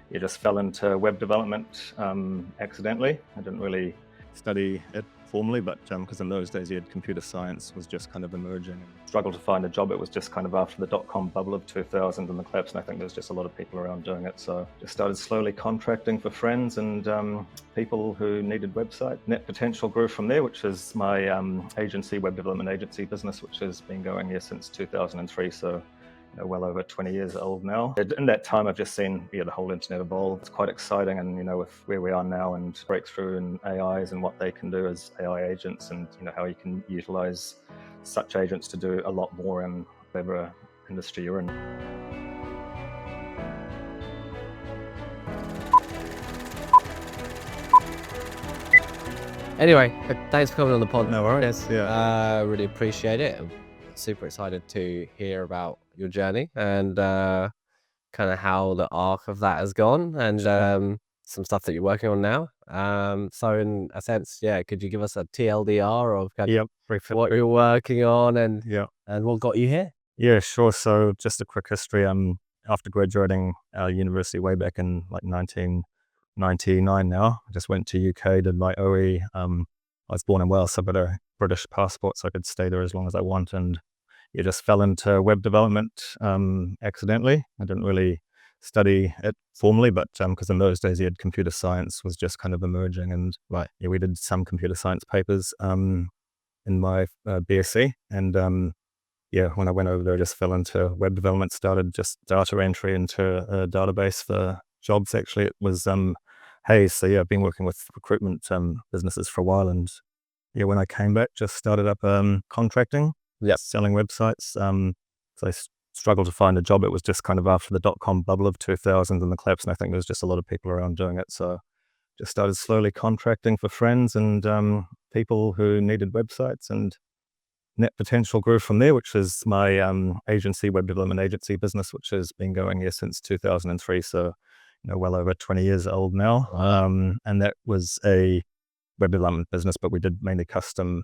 you just fell into web development accidentally. I didn't really study it formally, but because in those days you had computer science was just kind of emerging and struggled to find a job. It was just kind of after the dot-com bubble of 2000 and the collapse, and I think there's just a lot of people around doing it. So just started slowly contracting for friends and people who needed website. Net Potential grew from there, which is my agency, web development agency business, which has been going here since 2003. So well over 20 years old now. In that time, I've just seen the whole internet evolve. It's quite exciting, and with where we are now and breakthrough in AIs and what they can do as AI agents, and how you can utilize such agents to do a lot more in whatever industry you're in. Anyway, thanks for coming on the pod. No worries. Yeah. Really appreciate it. I'm super excited to hear about your journey and kind of how the arc of that has gone, and some stuff that you're working on now. So in a sense, could you give us a TLDR of kind of what you're working on and what got you here? Yeah, sure. So just a quick history. After graduating university way back in like 1999 now, I just went to UK, did my OE. I was born in Wales, so I've got a British passport, so I could stay there as long as I want, and just fell into web development accidentally. I didn't really study it formally, but because in those days you had computer science was just kind of emerging, and we did some computer science papers in my BSc, and when I went over there, I just fell into web development, started just data entry into a database for jobs. Actually, it was Hayes. So I've been working with recruitment businesses for a while, and when I came back, just started up contracting. Selling websites. So I struggled to find a job. It was just kind of after the dot-com bubble of 2000 and the collapse, and I think there's just a lot of people around doing it. So just started slowly contracting for friends and people who needed websites, and Net Potential grew from there, which is my agency, web development agency business, which has been going here since 2003. So well over 20 years old now. And that was a web development business, but we did mainly custom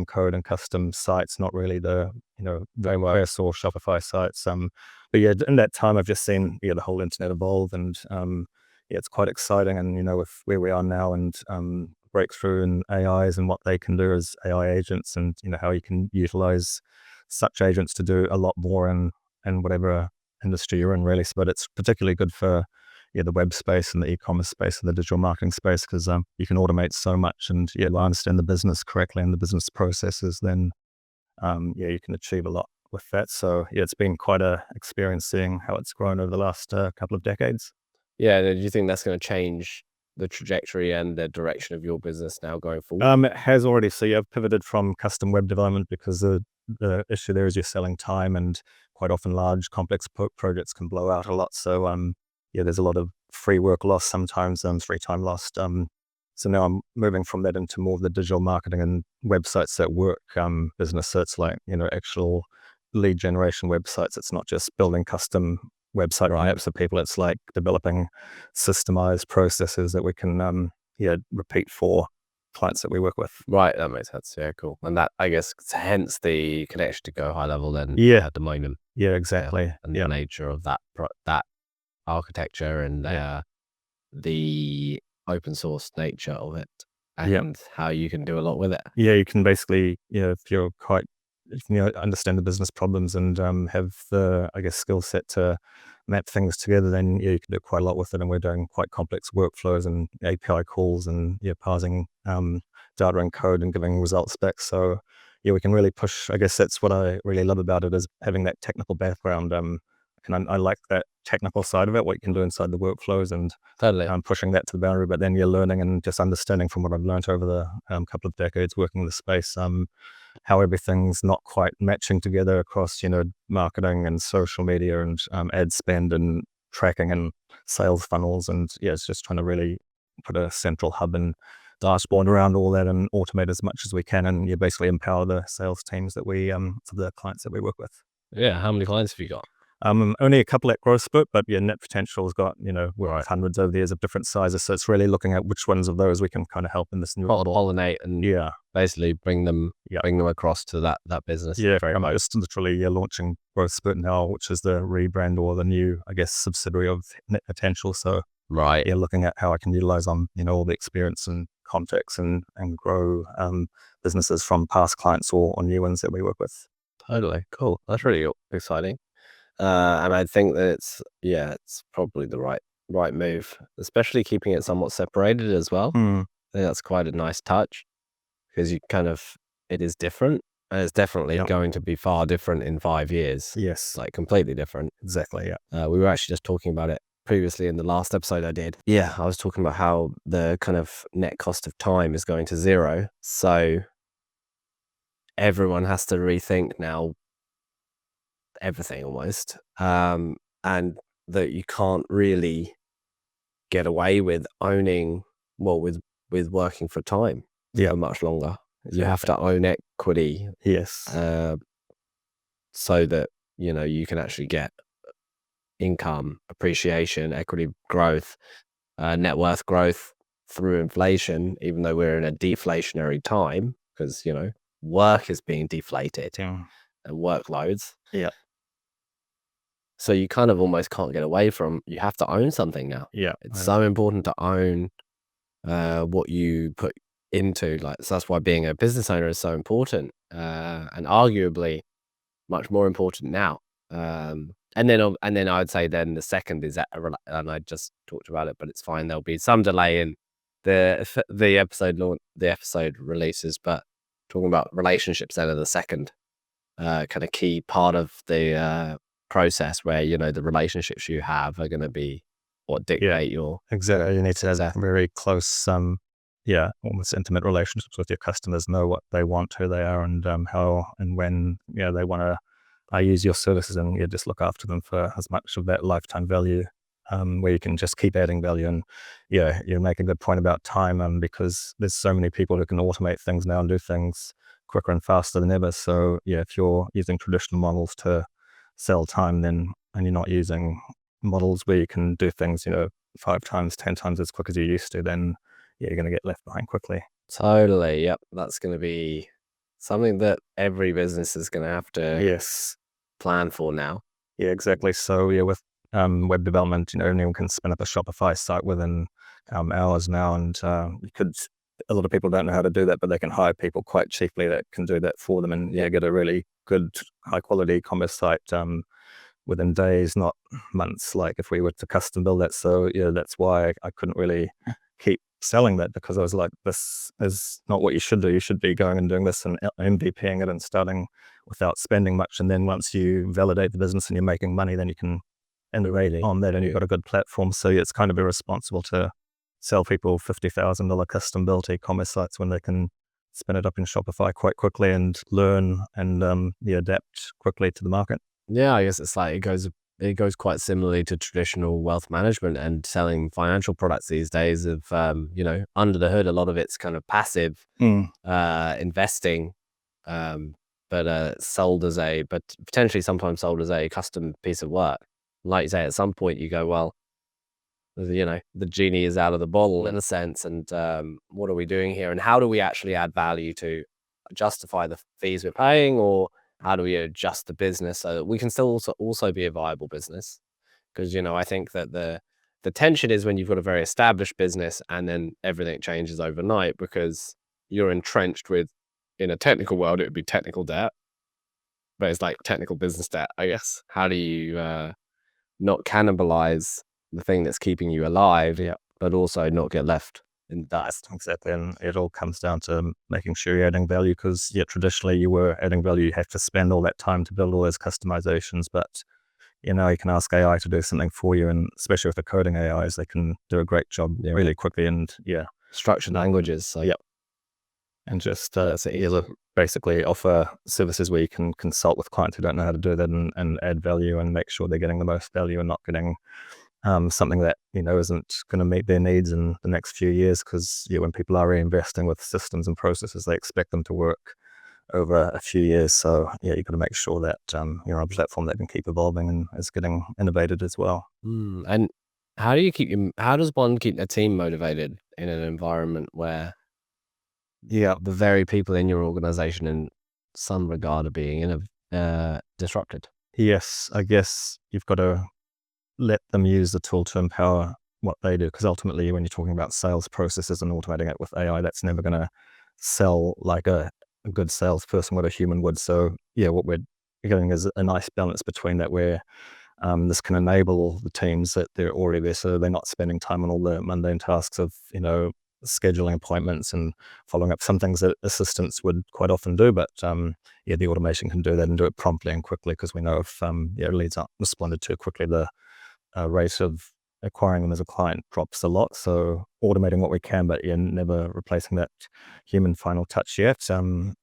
code and custom sites, not really the WordPress or Shopify sites. But in that time, I've just seen the whole internet evolve, and it's quite exciting. And with where we are now and breakthrough in AIs and what they can do as AI agents, and how you can utilize such agents to do a lot more in whatever industry you're in, really. But it's particularly good for the web space and the e-commerce space and the digital marketing space, because you can automate so much, and if I understand the business correctly and the business processes, then you can achieve a lot with that. So it's been quite a experience seeing how it's grown over the last couple of decades. Do you think that's going to change the trajectory and the direction of your business now going forward? It has already. So I've pivoted from custom web development, because the issue there is you're selling time, and quite often large complex projects can blow out a lot. So there's a lot of free work loss sometimes, free time lost. So now I'm moving from that into more of the digital marketing and websites that work business. So it's like, actual lead generation websites. It's not just building custom website apps for people. It's like developing systemized processes that we can repeat for clients that we work with. Right, that makes sense. Yeah, cool. And that, I guess, hence the connection to Go High Level then at the moment. Yeah, exactly. And the nature of that architecture and the open source nature of it, and how you can do a lot with it. You can basically, if you understand the business problems and have the, skill set to map things together, then you can do quite a lot with it. And we're doing quite complex workflows and API calls and parsing data and code and giving results back. So we can really push. I guess that's what I really love about it, is having that technical background. And I like that technical side of it, what you can do inside the workflows, and pushing that to the boundary. But then you're learning and just understanding from what I've learned over the couple of decades working in the space, how everything's not quite matching together across, marketing and social media and ad spend and tracking and sales funnels. And it's just trying to really put a central hub and dashboard around all that and automate as much as we can, and basically empower the sales teams that we for the clients that we work with. How many clients have you got? Only a couple at growth spurt, but yeah, net potential's got, we're hundreds over the years of different sizes. So it's really looking at which ones of those we can kind of help in this new model. Pollinate and Yeah. basically bring them across to that business. Yeah, very much. Just literally launching growth spurt now, which is the rebrand or the new, I guess, subsidiary of net potential. So Right. yeah, looking at how I can utilize all the experience and context and grow businesses from past clients or new ones that we work with. Totally. Cool. That's really exciting. And I think that it's probably the right move, especially keeping it somewhat separated as well. I think that's quite a nice touch because it is different, and it's definitely going to be far different in 5 years. Yes. Like completely different. Exactly, yeah. We were actually just talking about it previously in the last episode I did. Yeah, I was talking about how the kind of net cost of time is going to zero. So everyone has to rethink now everything almost, and that you can't really get away with owning, with working for time for much longer. You have to own equity, Yes. so that you can actually get income appreciation, equity growth, net worth growth through inflation, even though we're in a deflationary time because work is being deflated and workloads. Yeah. So you kind of almost can't get away from, you have to own something now. Yeah. It's so important to own what you put into, so that's why being a business owner is so important, and arguably much more important now. And then I would say then the second is and I just talked about it, but it's fine. There'll be some delay in the episode releases, but talking about relationships then are the second kind of key part of the process, where the relationships you have are going to be what dictate your exactly. You need to have very close, almost intimate relationships with your customers. Know what they want, who they are, and how and when they want to use your services, and just look after them for as much of that lifetime value, where you can just keep adding value. And you make a good point about time, because there's so many people who can automate things now and do things quicker and faster than ever. So if you're using traditional models to sell time, and you're not using models where you can do things 5 times 10 times as quick as you used to, then you're going to get left behind quickly. Totally. Yep. That's going to be something that every business is going to have to plan for now. Yeah, exactly. So with web development, anyone can spin up a Shopify site within hours now, and a lot of people don't know how to do that, but they can hire people quite cheaply that can do that for them, and get a really good high quality e-commerce site within days, not months, like if we were to custom build that. So that's why I couldn't really keep selling that, because I was like, this is not what you should do. You should be going and doing this and MVPing it and starting without spending much, and then once you validate the business and you're making money, then you can iterate on that, and you've got a good platform. So it's kind of irresponsible to sell people $50,000 custom built e-commerce sites when they can spin it up in Shopify quite quickly and learn and adapt quickly to the market. Yeah, I guess it's like it goes quite similarly to traditional wealth management and selling financial products these days. Of under the hood, a lot of it's kind of passive investing, but potentially sometimes sold as a custom piece of work. Like you say, at some point you go, well, the genie is out of the bottle in a sense, and what are we doing here, and how do we actually add value to justify the fees we're paying, or how do we adjust the business so that we can still also be a viable business? Because I think that the tension is when you've got a very established business and then everything changes overnight, because you're entrenched with, in a technical world it would be technical debt, but it's like technical business debt, I guess. How do you not cannibalize the thing that's keeping you alive, but also not get left in dust? Exactly. And it all comes down to making sure you're adding value, because traditionally you were adding value. You have to spend all that time to build all those customizations, but you can ask AI to do something for you, and especially with the coding AIs, they can do a great job really quickly. And structured languages. So and just basically offer services where you can consult with clients who don't know how to do that, and add value and make sure they're getting the most value and not getting something that isn't going to meet their needs in the next few years. Because when people are reinvesting with systems and processes, they expect them to work over a few years. So yeah, you've got to make sure that you're on a platform that can keep evolving and is getting innovated as well. And how does one keep a team motivated in an environment where Yeah. the very people in your organization in some regard are being disrupted? Yes, I guess you've got to let them use the tool to empower what they do. Because ultimately, when you're talking about sales processes and automating it with AI, that's never going to sell like a good salesperson would, a human would. So yeah, what we're getting is a nice balance between that, where this can enable the teams that they're already there, so they're not spending time on all the mundane tasks of, scheduling appointments and following up. Some things that assistants would quite often do, but yeah, the automation can do that and do it promptly and quickly, because we know if leads aren't responded to quickly, the rate of acquiring them as a client drops a lot. So automating what we can, but never replacing that human final touch yet.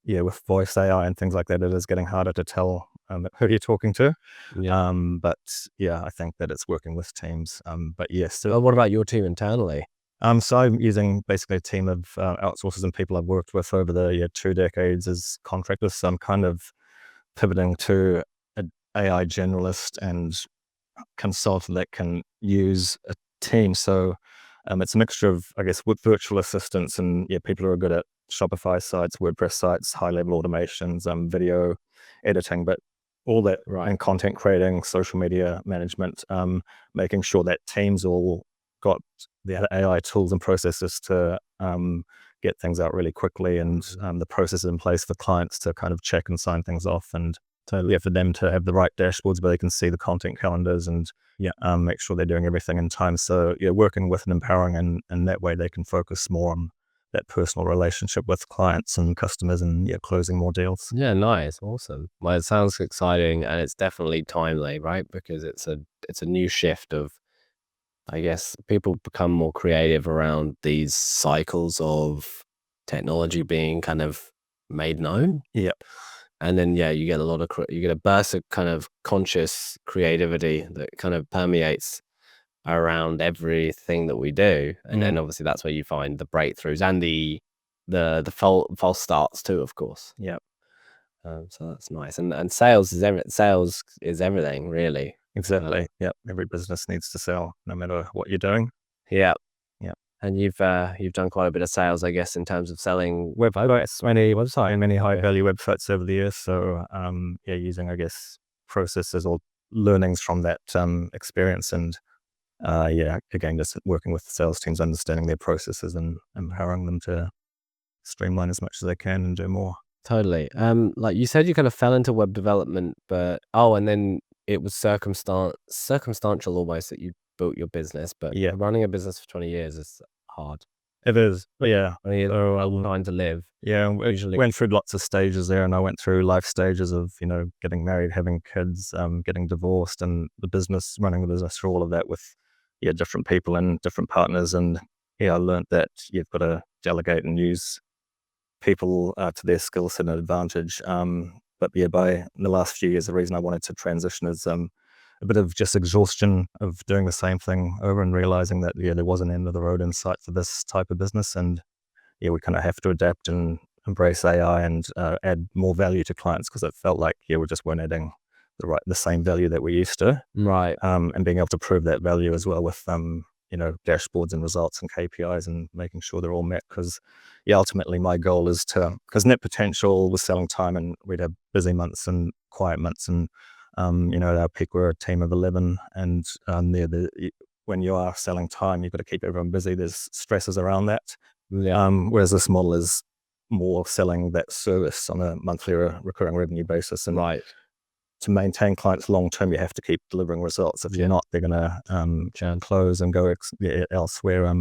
With voice AI and things like that, it is getting harder to tell who you're talking to. Yeah. But yeah, I think that it's working with teams. But yes, Well, what about your team internally? so I'm using basically a team of outsourcers and people I've worked with over the 2 decades as contractors. So I'm kind of pivoting to an AI generalist and consultant that can use a team. So it's a mixture of, I guess, with virtual assistants and people who are good at Shopify sites, WordPress sites, high-level automations, video editing, but all that, Right. and content creating, social media management, making sure that teams all got the AI tools and processes to get things out really quickly, and the processes in place for clients to kind of check and sign things off, and totally for them to have the right dashboards where they can see the content calendars and make sure they're doing everything in time. So working with and empowering, and that way they can focus more on that personal relationship with clients and customers, and closing more deals. Yeah, nice, awesome. Well, it sounds exciting, and it's definitely timely, right? Because it's a new shift of, I guess, people become more creative around these cycles of technology being kind of made known. Yeah, And then, you get you get a burst of kind of conscious creativity that kind of permeates around everything that we do. And then obviously that's where you find the breakthroughs and the false starts too, of course. yeah, So that's nice. And sales is everything, really. exactly. Yeah, every business needs to sell, no matter what you're doing. Yeah. Yeah. And you've done quite a bit of sales, I guess, in terms of selling Websites, many high value websites over the years. So using, I guess, processes or learnings from that experience, and again, just working with the sales teams, understanding their processes and empowering them to streamline as much as they can and do more. Totally. Like you said, you kind of fell into web development, and then it was circumstantial almost that you built your business, but Yeah. running a business for 20 years is hard. It is, but yeah. 20 years So a long time to live. yeah, we Usually. went through lots of stages there, and I went through life stages of getting married, having kids, getting divorced, and running the business through all of that with different people and different partners. And I learned that you've got to delegate and use people to their skill set and advantage. But by the last few years, the reason I wanted to transition is a bit of just exhaustion of doing the same thing over, and realizing that there was an end of the road in sight for this type of business. And we kind of have to adapt and embrace AI and add more value to clients, because it felt like we just weren't adding the same value that we used to. Right. And being able to prove that value as well with dashboards and results and KPIs, and making sure they're all met. Because ultimately my goal is because Net Potential was selling time, and we'd have busy months and quiet months, and our peak, we're a team of 11, and when you are selling time, you've got to keep everyone busy. There's stresses around that. Yeah. Whereas this model is more selling that service on a monthly or recurring revenue basis. And Right. to maintain clients long term, you have to keep delivering results. If you're not, they're going to close and go elsewhere.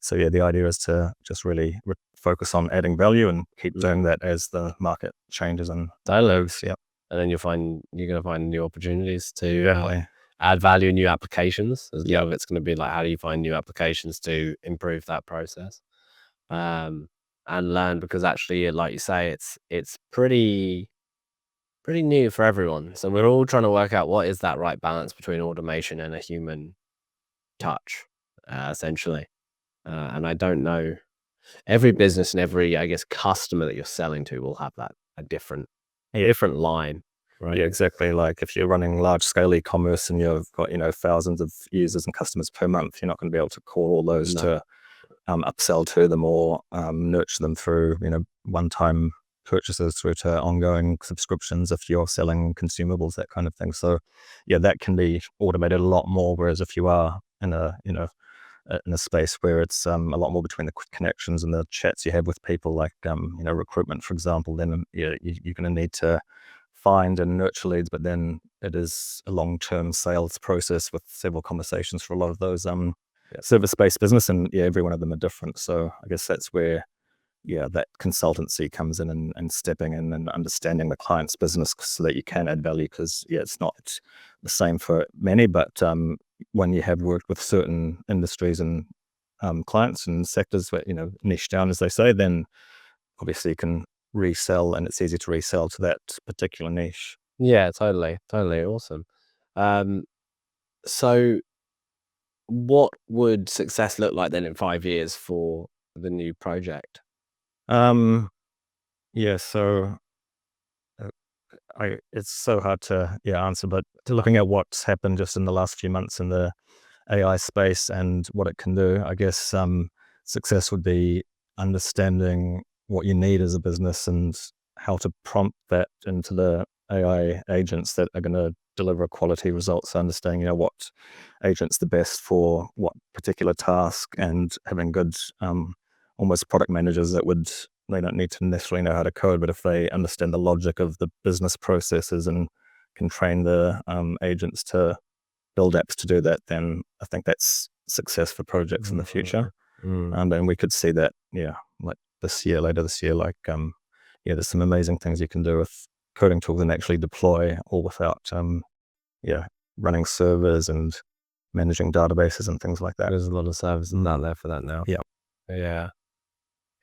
So the idea is to just really focus on adding value and keep doing that as the market changes and dialogues. Yeah. And then you're going to find new opportunities to add value in new applications. It's going to be like, how do you find new applications to improve that process? And learn, because actually, like you say, it's pretty new for everyone. So we're all trying to work out what is that right balance between automation and a human touch, essentially. And I don't know, every business and every, I guess, customer that you're selling to will have that different Yeah. line, right? Yeah, exactly. Like if you're running large scale e-commerce and you've got, thousands of users and customers per month, you're not going to be able to call all those No. to upsell to them or nurture them through, one-time purchases through to ongoing subscriptions if you're selling consumables, that kind of thing. So yeah, that can be automated a lot more. Whereas if you are in a space where it's a lot more between the connections and the chats you have with people, like recruitment, for example, then you're going to need to find and nurture leads, but then it is a long-term sales process with several conversations for a lot of those service-based business, and every one of them are different. So I guess that's where that consultancy comes in and stepping in and understanding the client's business so that you can add value, because it's not the same for many, but when you have worked with certain industries and clients and sectors where niche down, as they say, then obviously you can resell, and it's easy to resell to that particular niche. Yeah, totally awesome. So what would success look like then in 5 years for the new project? So it's so hard to answer, but looking at what's happened just in the last few months in the AI space and what it can do, I guess success would be understanding what you need as a business and how to prompt that into the AI agents that are going to deliver quality results. Understanding what agent's the best for what particular task, and having good almost product managers they don't need to necessarily know how to code, but if they understand the logic of the business processes and can train the agents to build apps to do that, then I think that's success for projects in the future. And we could see that, like later this year, like, there's some amazing things you can do with coding tools and actually deploy all without, running servers and managing databases and things like that. There's a lot of services out there for that now. Yeah.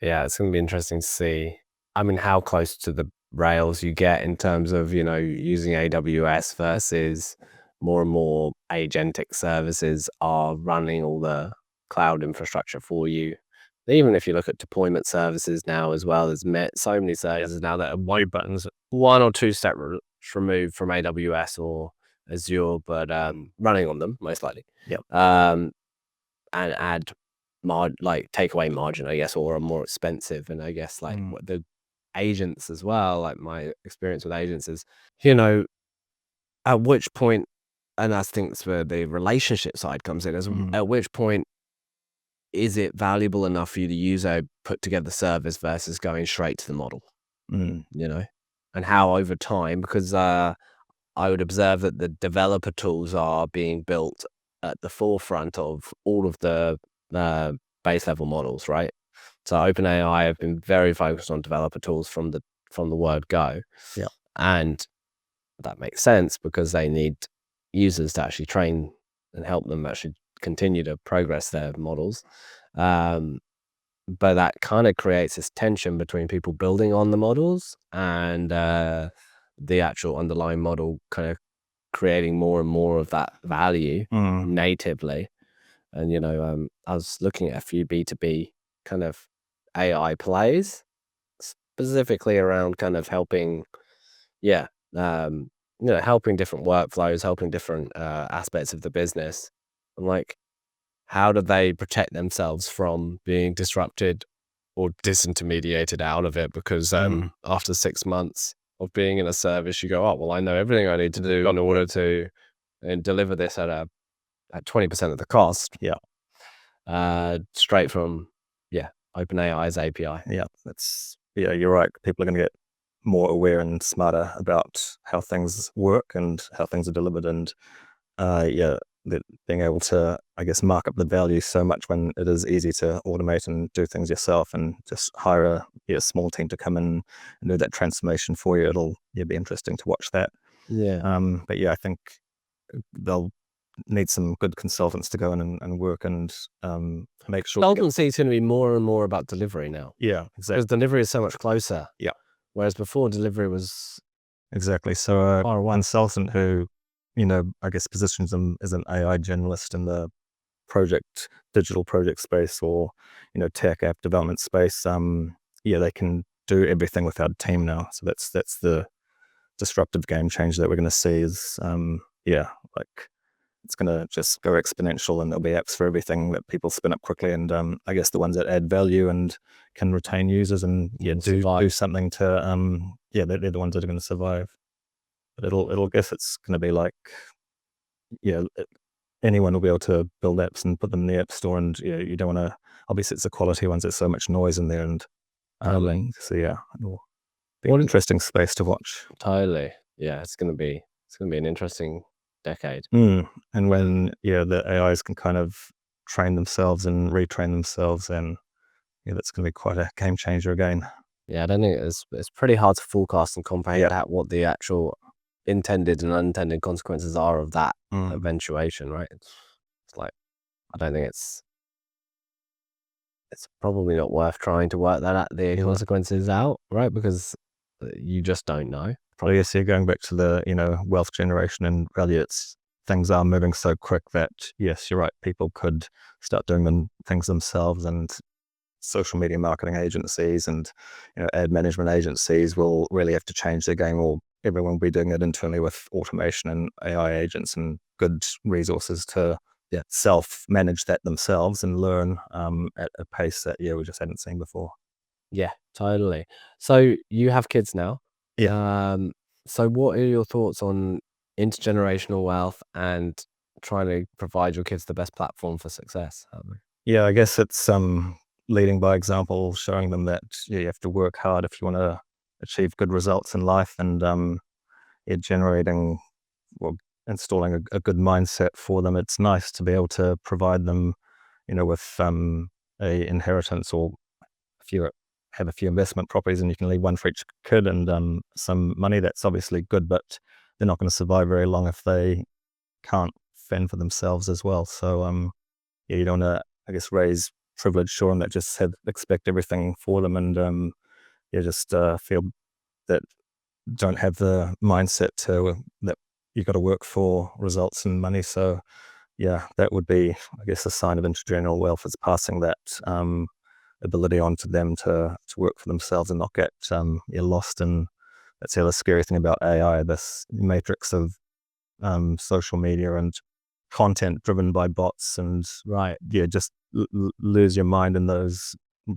Yeah, it's going to be interesting to see. I mean, how close to the rails you get in terms of, using AWS versus more and more agentic services are running all the cloud infrastructure for you. Even if you look at deployment services now as well, there's so many services now that are one or two steps removed from AWS or Azure, but running on them most likely. And add take away margin, I guess, or are more expensive. And I guess what the agents as well, like my experience with agents is, at which point, and I think that's where the relationship side comes in, is at which point is it valuable enough for you to use a put together service versus going straight to the model, and how over time, because I would observe that the developer tools are being built at the forefront of all of the base level models, right? So OpenAI have been very focused on developer tools from the word go. And that makes sense because they need users to actually train and help them actually continue to progress their models. But that kind of creates this tension between people building on the models and the actual underlying model kind of creating more and more of that value natively. And I was looking at a few B2B kind of AI plays, specifically around kind of helping helping different workflows, helping different aspects of the business. And like, how do they protect themselves from being disrupted or disintermediated out of it? Because after 6 months of being in a service, you go, oh, well, I know everything I need to do in order to deliver this at 20% of the cost. Straight from OpenAI's API. You're right. People are going to get more aware and smarter about how things work and how things are delivered, and being able to, I guess, mark up the value so much when it is easy to automate and do things yourself and just hire a small team to come in and do that transformation for you. It'll be interesting to watch that. But I think they'll need some good consultants to go in and work and make sure. Consultancy is going to be more and more about delivery now. Exactly. Because delivery is so much closer. Whereas before, delivery was exactly. So a consultant who, I guess positions them as an AI generalist in the digital project space or, tech app development space. They can do everything without a team now. So that's the disruptive game change that we're going to see is, like it's going to just go exponential, and there'll be apps for everything that people spin up quickly. And I guess the ones that add value and can retain users and do Survive. something to, they're the ones that are going to survive. But it'll guess it's going to be like, anyone will be able to build apps and put them in the app store, and you don't want to. Obviously, it's the quality ones. There's so much noise in there, and Totally. so it'll be an interesting space to watch. Totally. Yeah, it's gonna be an interesting decade. And when the AIs can kind of train themselves and retrain themselves, and that's going to be quite a game changer again. Yeah, I don't think it's pretty hard to forecast and comprehend what the actual intended and unintended consequences are of that eventuation, right? It's like, I don't think it's probably not worth trying to work the consequences out, right? Because you just don't know. Probably, yes. Going back to the wealth generation and value, things are moving so quick that yes, you're right. People could start doing things themselves, and social media marketing agencies and ad management agencies will really have to change their game, or everyone will be doing it internally with automation and AI agents and good resources to self-manage that themselves and learn at a pace that we just hadn't seen before. Yeah, totally. So you have kids now. Yeah. So what are your thoughts on intergenerational wealth and trying to provide your kids the best platform for success? I guess it's leading by example, showing them that you have to work hard if you want to achieve good results in life, and installing a good mindset for them. It's nice to be able to provide them, with a inheritance, or if you have a few investment properties and you can leave one for each kid and some money, that's obviously good, but they're not going to survive very long if they can't fend for themselves as well. So you don't want to, I guess, raise privileged children that just expect everything for them, and just feel that don't have the mindset that you got to work for results and money. So that would be, I guess, a sign of intergenerational wealth, is passing that ability on to them to work for themselves and not get lost. And that's the other scary thing about AI, this matrix of social media and content driven by bots, and just lose your mind in those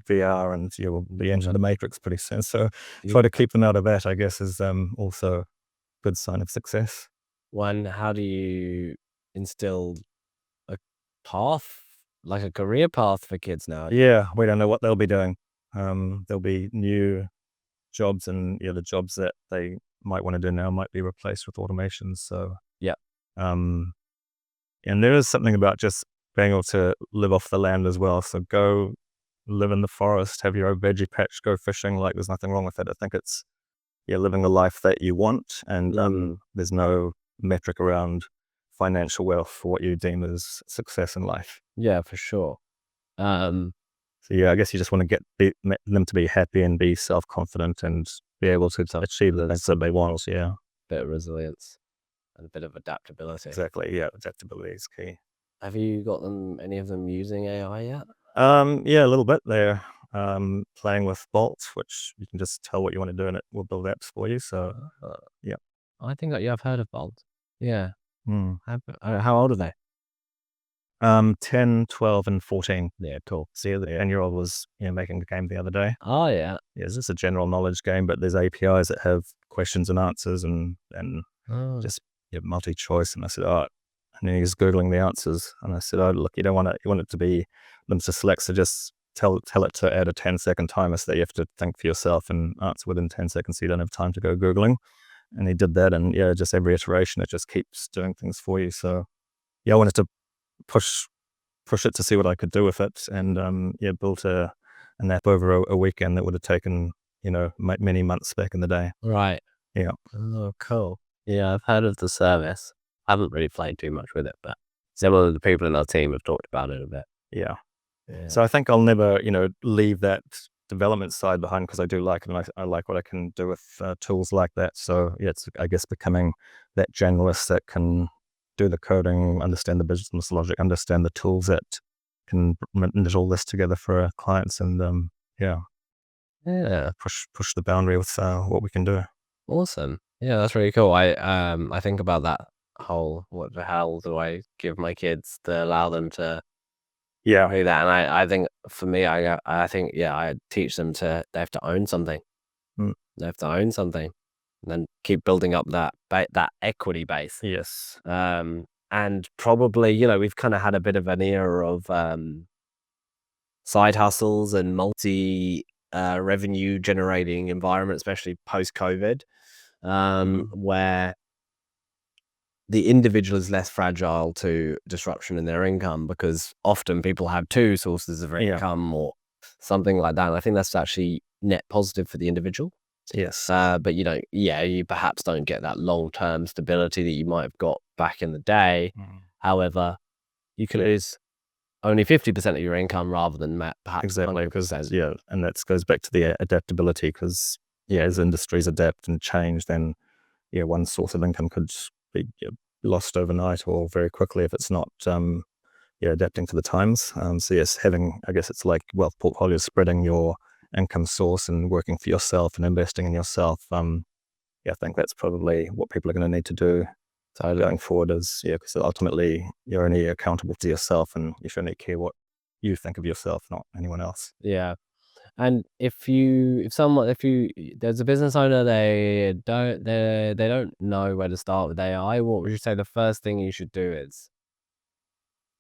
VR, and you'll be into the matrix pretty soon. So try to keep them out of that, I guess, is also a good sign of success. One, how do you instill a path, like a career path for kids now? We don't know what they'll be doing. There'll be new jobs, and the jobs that they might want to do now might be replaced with automations. So and there is something about just being able to live off the land as well. So go live in the forest, have your own veggie patch, go fishing. Like, there's nothing wrong with it. I think it's living the life that you want, and there's no metric around financial wealth for what you deem as success in life. Yeah, for sure. So I guess you just want to get them to be happy and be self-confident and be able to achieve the things that they want. Bit of resilience and a bit of adaptability. Exactly. Adaptability is key. Have you got any of them using AI yet? A little bit. They're playing with Bolt, which you can just tell what you want to do and it will build apps for you. So I think that I've heard of Bolt. Yeah. How old are they? 10, 12, and 14. Yeah, cool. See, the 10-year-old was making a game the other day. Oh yeah. It's just a general knowledge game, but there's APIs that have questions and answers and just multi-choice. And I said, and he's Googling the answers. And I said, look, you want it to be limited to select, so just tell it to add a 10-second timer so that you have to think for yourself and answer within 10 seconds so you don't have time to go Googling. And he did that, and just every iteration, it just keeps doing things for you. So I wanted to push it to see what I could do with it, and built an app over a weekend that would have taken many months back in the day. Right. Yeah. Oh, cool. Yeah, I've heard of the service. I haven't really played too much with it, but several of the people in our team have talked about it a bit. Yeah. So I think I'll never leave that development side behind, because I do like it, and I like what I can do with tools like that. So it's, I guess, becoming that generalist that can do the coding, understand the business logic, understand the tools that can knit all this together for our clients, and Yeah. push the boundary with what we can do. Awesome. Yeah, that's really cool. I think about that whole, what the hell do I give my kids to allow them to Yeah. do that? And I think for me, I think, yeah, I teach them they have to own something. Mm. They have to own something, and then keep building up that equity base. Yes. And probably, you know, we've kind of had a bit of an era of side hustles and multi revenue generating environment, especially post COVID, where the individual is less fragile to disruption in their income, because often people have two sources of Yeah. income or something like that. And I think that's actually net positive for the individual. Yes. But you know, yeah, you perhaps don't get that long-term stability that you might have got back in the day. However, you can lose only 50% of your income rather than perhaps Exactly, because 100%. and that goes back to the adaptability. Because as industries adapt and change, then one source of income could be lost overnight or very quickly if it's not adapting to the times. So yes, having, I guess it's like wealth portfolios, spreading your income source and working for yourself and investing in yourself. I think that's probably what people are going to need to do going forward. Is because ultimately you're only accountable to yourself, and you should only care what you think of yourself, not anyone else. Yeah. And if there's a business owner, they don't know where to start with AI, what would you say the first thing you should do is?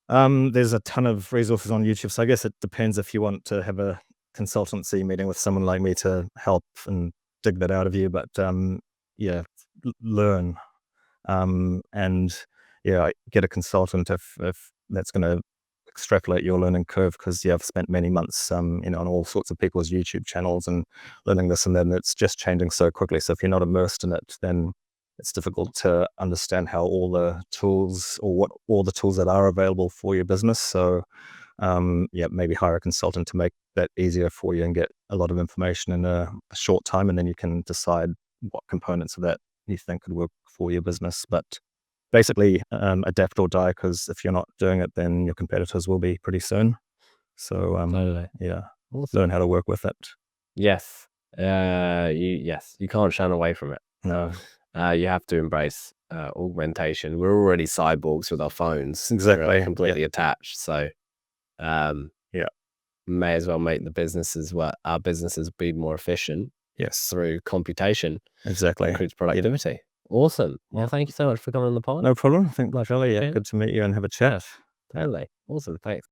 There's a ton of resources on YouTube, so I guess it depends if you want to have a consultancy meeting with someone like me to help and dig that out of you. But learn, and get a consultant if that's going to extrapolate your learning curve, because I've spent many months on all sorts of people's YouTube channels and learning this and that, and it's just changing so quickly. So if you're not immersed in it, then it's difficult to understand how all the tools, or what all the tools that are available for your business. So maybe hire a consultant to make that easier for you and get a lot of information in a short time, and then you can decide what components of that you think could work for your business. But basically, adapt or die, because if you're not doing it, then your competitors will be pretty soon. So Totally. Awesome. learn how to work with it. Yes. You can't shun away from it. No, You have to embrace augmentation. We're already cyborgs with our phones. Exactly, We're yeah. completely attached. So may as well make our businesses be more efficient yes, through computation. exactly. Increase productivity. Awesome. Well, thank you so much for coming on the pod. No problem. I think, Pleasure. really, Yeah. good to meet you and have a chat. Totally. Awesome. Thanks.